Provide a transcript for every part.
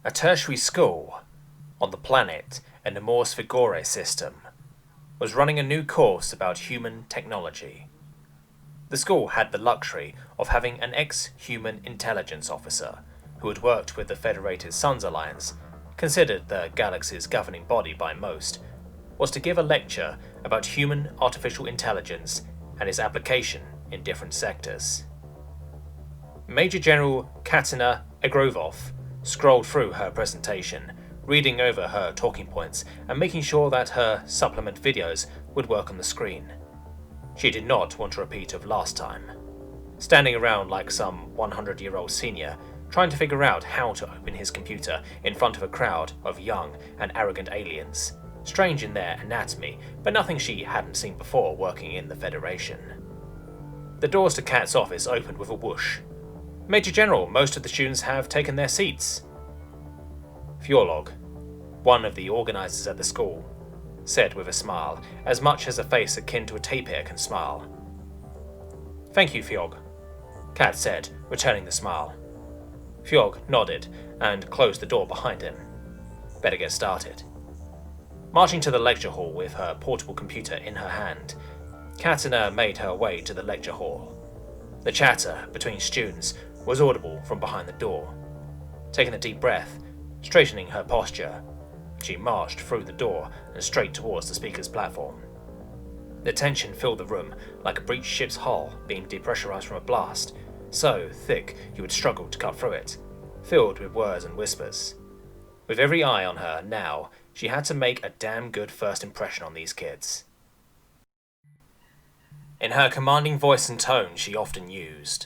A tertiary school on the planet in the Mors Vigore system was running a new course about human technology. The school had the luxury of having an ex-human intelligence officer who had worked with the Federated Suns Alliance, considered the galaxy's governing body by most, was to give a lecture about human artificial intelligence and its application in different sectors. Major General Katina Egrovov scrolled through her presentation, reading over her talking points and making sure that her supplement videos would work on the screen. She did not want a repeat of last time, standing around like some 100-year-old senior, trying to figure out how to open his computer in front of a crowd of young and arrogant aliens, strange in their anatomy, but nothing she hadn't seen before working in the Federation. The doors to Kat's office opened with a whoosh. "Major General, most of the students have taken their seats." Fjorlog, one of the organizers at the school, said with a smile, as much as a face akin to a tapir can smile. "Thank you, Fjog," Kat said, returning the smile. Fjog nodded and closed the door behind him. Better get started. Marching to the lecture hall with her portable computer in her hand, Katina made her way to the lecture hall. The chatter between students was audible from behind the door. Taking a deep breath, straightening her posture, she marched through the door and straight towards the speaker's platform. The tension filled the room like a breached ship's hull being depressurized from a blast, so thick you would struggle to cut through it, filled with words and whispers. With every eye on her now, she had to make a damn good first impression on these kids. In her commanding voice and tone she often used,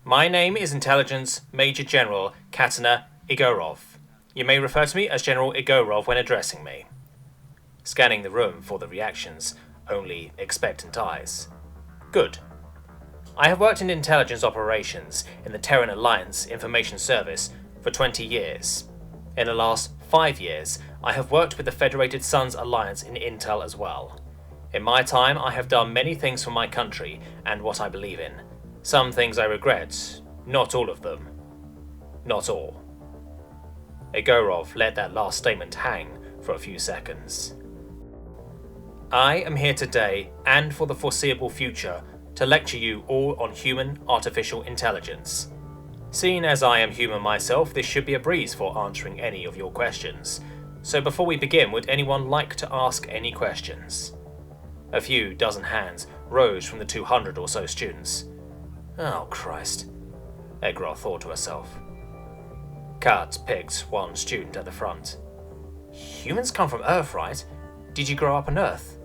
"My name is Intelligence Major General Katina Igorov. You may refer to me as General Igorov when addressing me." Scanning the room for the reactions, only expectant eyes. "Good. I have worked in intelligence operations in the Terran Alliance Information Service for 20 years. In the last 5 years, I have worked with the Federated Suns Alliance in Intel as well. In my time, I have done many things for my country and what I believe in. Some things I regret, not all of them. Not all." Egorov let that last statement hang for a few seconds. "I am here today, and for the foreseeable future, to lecture you all on human artificial intelligence. Seeing as I am human myself, this should be a breeze for answering any of your questions. So before we begin, would anyone like to ask any questions?" A few dozen hands rose from the 200 or so students. "Oh Christ," Egorov thought to herself. Kat picked one student at the front. "Humans come from Earth, right? Did you grow up on Earth?"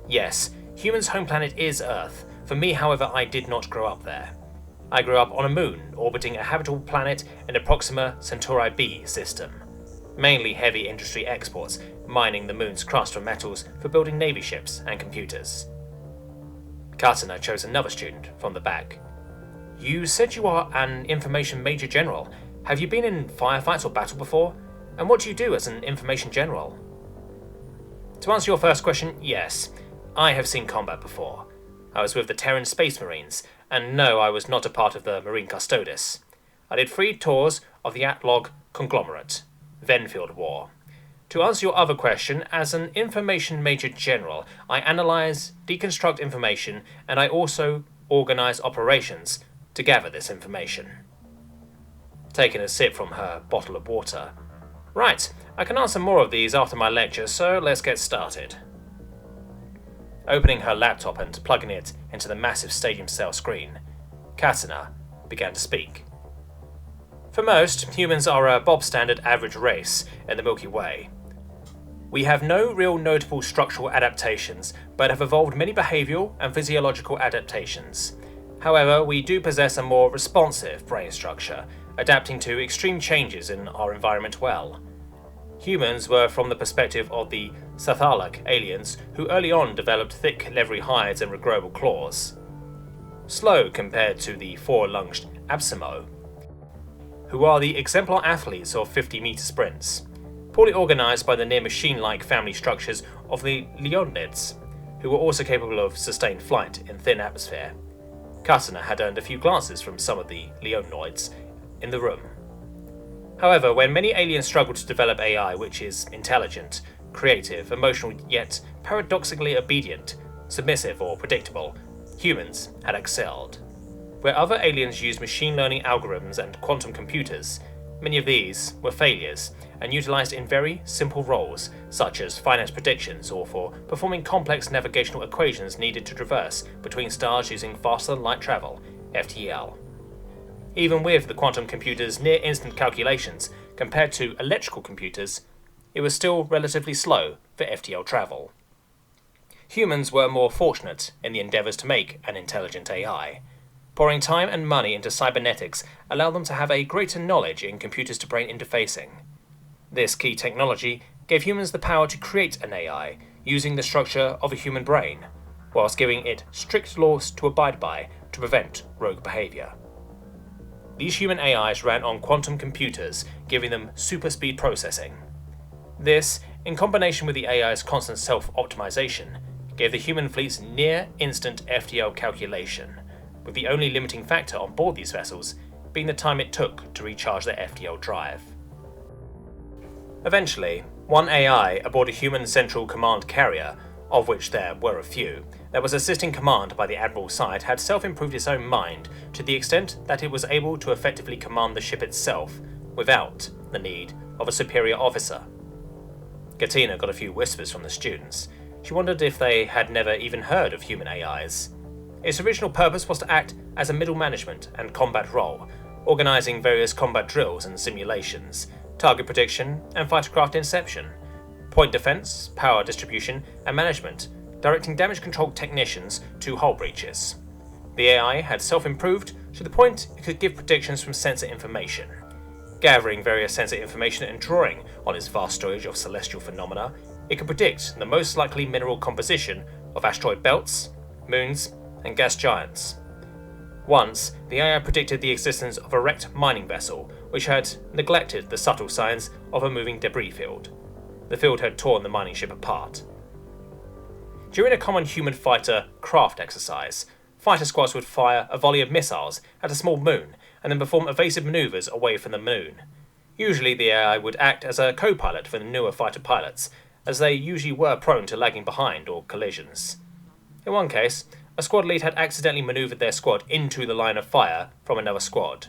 "Yes, humans' home planet is Earth. For me, however, I did not grow up there. I grew up on a moon orbiting a habitable planet in the Proxima Centauri B system. Mainly heavy industry exports, mining the moon's crust for metals for building navy ships and computers." Katina chose another student from the back. "You said you are an information major general. Have you been in firefights or battle before? And what do you do as an information general?" "To answer your first question, yes. I have seen combat before. I was with the Terran Space Marines, and no, I was not a part of the Marine Custodes. I did 3 tours of the Atlog conglomerate, Venfield War. To answer your other question, as an information major general, I analyze, deconstruct information, and I also organize operations to gather this information." Taking a sip from her bottle of water. "Right, I can answer more of these after my lecture, so let's get started." Opening her laptop and plugging it into the massive stadium-style screen, Katina began to speak. "For most, humans are a Bob-standard average race in the Milky Way. We have no real notable structural adaptations, but have evolved many behavioral and physiological adaptations. However, we do possess a more responsive brain structure, adapting to extreme changes in our environment well. Humans were from the perspective of the Southcott aliens, who early on developed thick, leathery hides and regrowable claws. Slow compared to the 4-lunged Absimo, who are the exemplar athletes of 50-meter sprints. Poorly organized by the near machine-like family structures of the Leonids, who were also capable of sustained flight in thin atmosphere. Katina had earned a few glances from some of the Leonoids in the room. However, when many aliens struggled to develop AI which is intelligent, creative, emotional, yet paradoxically obedient, submissive or predictable, humans had excelled. Where other aliens used machine learning algorithms and quantum computers, many of these were failures and utilized in very simple roles such as finance predictions or for performing complex navigational equations needed to traverse between stars using faster than light travel, FTL. Even with the quantum computers' near instant calculations compared to electrical computers, it was still relatively slow for FTL travel. Humans were more fortunate in the endeavors to make an intelligent AI. Pouring time and money into cybernetics allowed them to have a greater knowledge in computer-to-brain interfacing. This key technology gave humans the power to create an AI using the structure of a human brain, whilst giving it strict laws to abide by to prevent rogue behavior. These human AIs ran on quantum computers, giving them super speed processing. This, in combination with the AI's constant self-optimization, gave the human fleets near instant FTL calculation, with the only limiting factor on board these vessels being the time it took to recharge their FTL drive. Eventually, one AI aboard a human central command carrier, of which there were a few, that was assisting command by the Admiral's side had self-improved its own mind to the extent that it was able to effectively command the ship itself without the need of a superior officer. Katina got a few whispers from the students. She wondered if they had never even heard of human AIs. Its original purpose was to act as a middle management and combat role, organising various combat drills and simulations, target prediction and fightercraft inception, point defence, power distribution and management, directing damage control technicians to hull breaches. The AI had self-improved to the point it could give predictions from sensor information. Gathering various sensor information and drawing on its vast storage of celestial phenomena, it could predict the most likely mineral composition of asteroid belts, moons, and gas giants. Once, the AI predicted the existence of a wrecked mining vessel, which had neglected the subtle signs of a moving debris field. The field had torn the mining ship apart. During a common human fighter craft exercise, fighter squads would fire a volley of missiles at a small moon and then perform evasive maneuvers away from the moon. Usually the AI would act as a co-pilot for the newer fighter pilots, as they usually were prone to lagging behind or collisions. In one case, a squad lead had accidentally maneuvered their squad into the line of fire from another squad.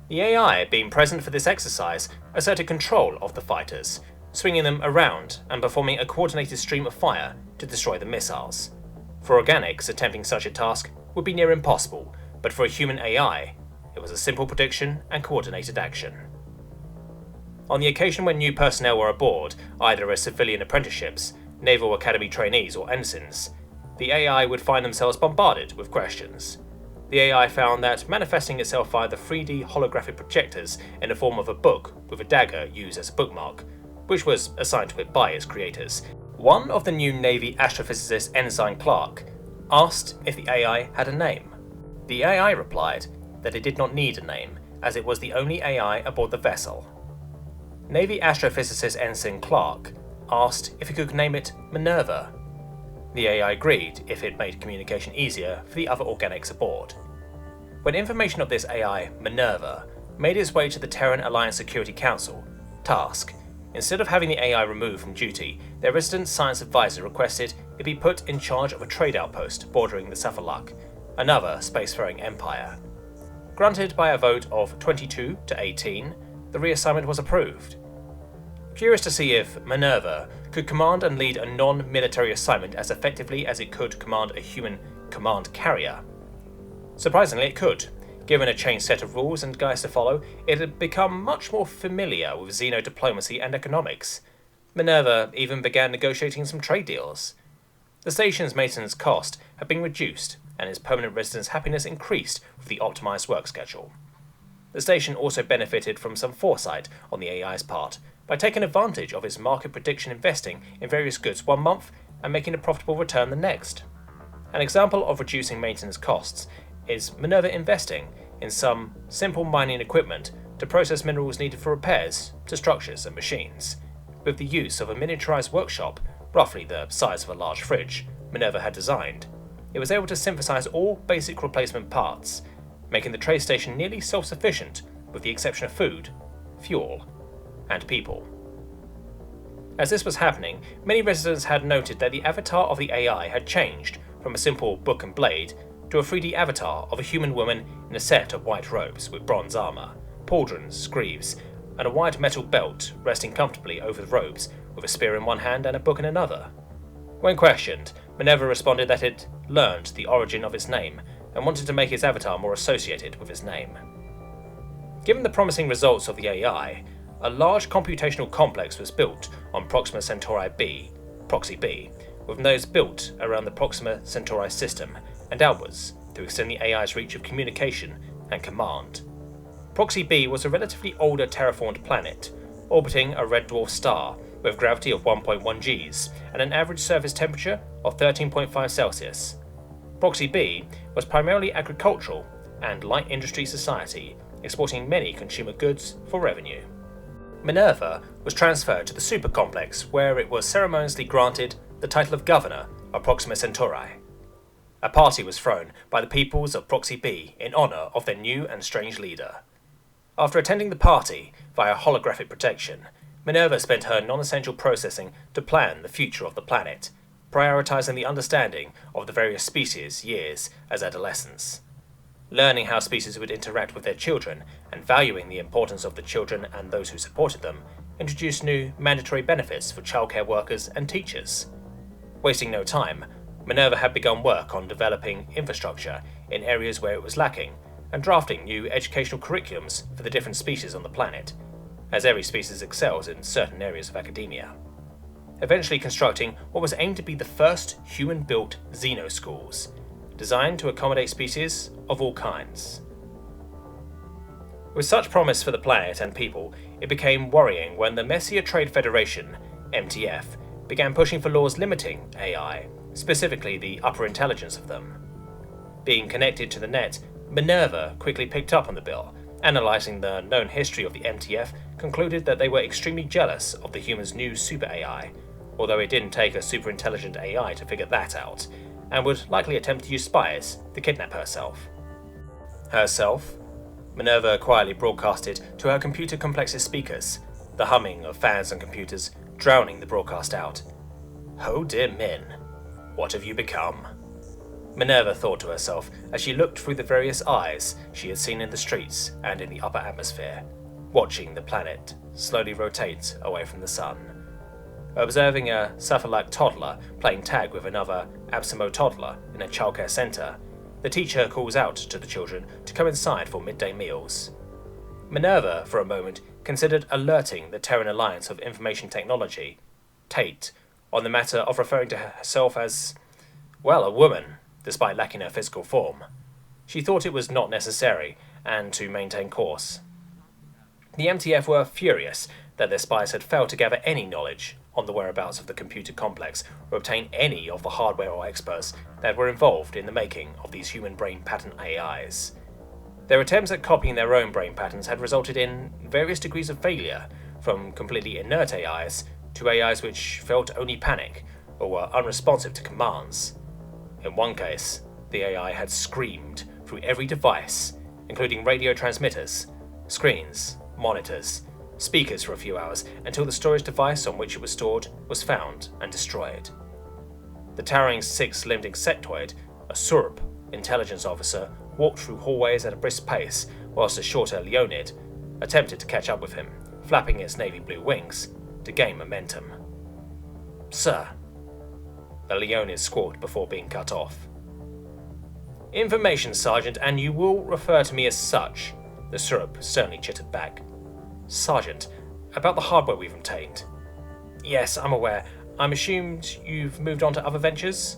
The AI, being present for this exercise, asserted control of the fighters, swinging them around and performing a coordinated stream of fire to destroy the missiles. For organics, attempting such a task would be near impossible, but for a human AI, it was a simple prediction and coordinated action. On the occasion when new personnel were aboard, either as civilian apprenticeships, Naval Academy trainees or ensigns, the AI would find themselves bombarded with questions. The AI found that manifesting itself via the 3D holographic projectors in the form of a book with a dagger used as a bookmark, which was assigned to it by its creators. One of the new Navy astrophysicist Ensign Clark asked if the AI had a name. The AI replied that it did not need a name, as it was the only AI aboard the vessel. Navy astrophysicist Ensign Clark asked if he could name it Minerva. The AI agreed if it made communication easier for the other organics aboard. When information of this AI, Minerva, made its way to the Terran Alliance Security Council, TASK, instead of having the AI removed from duty, their resident science advisor requested it be put in charge of a trade outpost bordering the Southcott, another spacefaring empire. Granted by a vote of 22 to 18, the reassignment was approved. Curious to see if Minerva could command and lead a non-military assignment as effectively as it could command a human command carrier. Surprisingly, it could. Given a changed set of rules and guides to follow, it had become much more familiar with xeno-diplomacy and economics. Minerva even began negotiating some trade deals. The station's maintenance cost had been reduced, and its permanent residents' happiness increased with the optimized work schedule. The station also benefited from some foresight on the AI's part, by taking advantage of its market prediction investing in various goods one month and making a profitable return the next. An example of reducing maintenance costs is Minerva investing in some simple mining equipment to process minerals needed for repairs to structures and machines. With the use of a miniaturized workshop, roughly the size of a large fridge, Minerva had designed, it was able to synthesize all basic replacement parts, making the trade station nearly self-sufficient with the exception of food, fuel, and people. As this was happening, many residents had noted that the avatar of the AI had changed from a simple book and blade to a 3D avatar of a human woman in a set of white robes with bronze armour, pauldrons, greaves, and a wide metal belt resting comfortably over the robes with a spear in one hand and a book in another. When questioned, Minerva responded that it learned the origin of its name and wanted to make its avatar more associated with its name. Given the promising results of the AI, a large computational complex was built on Proxima Centauri b, Proxy b, with nodes built around the Proxima Centauri system and outwards to extend the AI's reach of communication and command. Proxy b was a relatively older terraformed planet, orbiting a red dwarf star with gravity of 1.1 Gs and an average surface temperature of 13.5 Celsius. Proxy b was primarily agricultural and light industry society, exporting many consumer goods for revenue. Minerva was transferred to the super complex, where it was ceremoniously granted the title of governor of Proxima Centauri. A party was thrown by the peoples of Proxy b in honor of their new and strange leader. After attending the party via holographic projection, Minerva spent her non-essential processing to plan the future of the planet, prioritizing the understanding of the various species' years as adolescents. Learning how species would interact with their children and valuing the importance of the children and those who supported them introduced new mandatory benefits for childcare workers and teachers. Wasting no time, Minerva had begun work on developing infrastructure in areas where it was lacking and drafting new educational curriculums for the different species on the planet, as every species excels in certain areas of academia. Eventually constructing what was aimed to be the first human-built xenoschools, designed to accommodate species of all kinds. With such promise for the planet and people, it became worrying when the Messier Trade Federation, MTF, began pushing for laws limiting AI, specifically the upper intelligence of them. Being connected to the net, Minerva quickly picked up on the bill, analysing the known history of the MTF, concluded that they were extremely jealous of the humans' new super AI, although it didn't take a super intelligent AI to figure that out, and would likely attempt to use spies to kidnap herself. Minerva quietly broadcasted to her computer complex's speakers, the humming of fans and computers drowning the broadcast out. "Oh dear Min, what have you become?" Minerva thought to herself as she looked through the various eyes she had seen in the streets and in the upper atmosphere, watching the planet slowly rotate away from the sun. Observing a sapphire-like toddler playing tag with another Absimo toddler in a childcare centre, the teacher calls out to the children to come inside for midday meals. Minerva, for a moment, considered alerting the Terran Alliance of Information Technology, TATE, on the matter of referring to herself as, well, a woman, despite lacking her physical form. She thought it was not necessary, and to maintain course. The MTF were furious that their spies had failed to gather any knowledge on the whereabouts of the computer complex or obtain any of the hardware or experts that were involved in the making of these human brain pattern AIs. Their attempts at copying their own brain patterns had resulted in various degrees of failure, from completely inert AIs to AIs which felt only panic or were unresponsive to commands. In one case, the AI had screamed through every device, including radio transmitters, screens, monitors, speakers for a few hours, until the storage device on which it was stored was found and destroyed. The towering six-limbed insectoid, a Tshirt intelligence officer, walked through hallways at a brisk pace, whilst a shorter Leonid attempted to catch up with him, flapping its navy blue wings to gain momentum. "Sir," the Leonid squawked before being cut off. "Information, Sergeant, and you will refer to me as such," the Tshirt sternly chittered back. "Sergeant, about the hardware we've obtained." "Yes, I'm aware. I'm assumed you've moved on to other ventures?"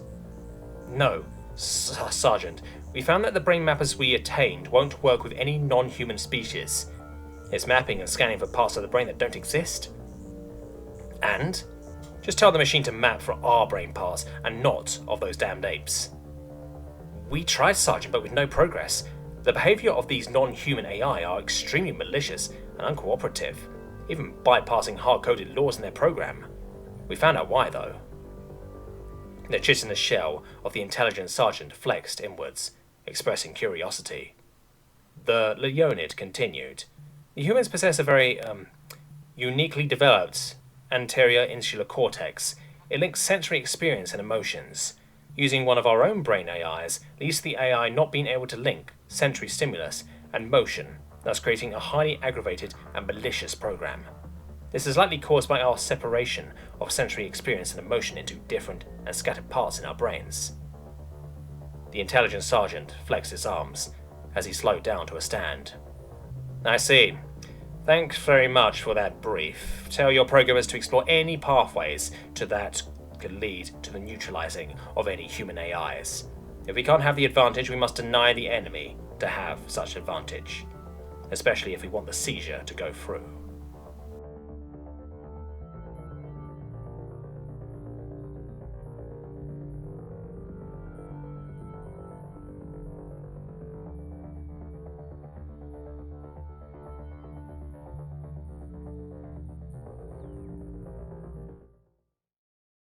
"No, Sergeant. We found that the brain mappers we attained won't work with any non-human species. It's mapping and scanning for parts of the brain that don't exist." "And? Just tell the machine to map for our brain parts and not of those damned apes." "We tried, Sergeant, but with no progress. The behaviour of these non-human AI are extremely malicious and uncooperative, even bypassing hard-coded laws in their program. We found out why, though." The chitinous shell of the intelligent sergeant flexed inwards, expressing curiosity. The Leonid continued. The humans possess a very uniquely developed anterior insular cortex. It links sensory experience and emotions. Using one of our own brain AIs leads to the AI not being able to link sensory stimulus and motion, thus creating a highly aggravated and malicious program. This is likely caused by our separation of sensory experience and emotion into different and scattered parts in our brains. The intelligence sergeant flexed his arms as he slowed down to a stand. I see. Thanks very much for that brief. Tell your programmers to explore any pathways that could lead to the neutralizing of any human AIs. If we can't have the advantage, we must deny the enemy to have such advantage, especially if we want the seizure to go through.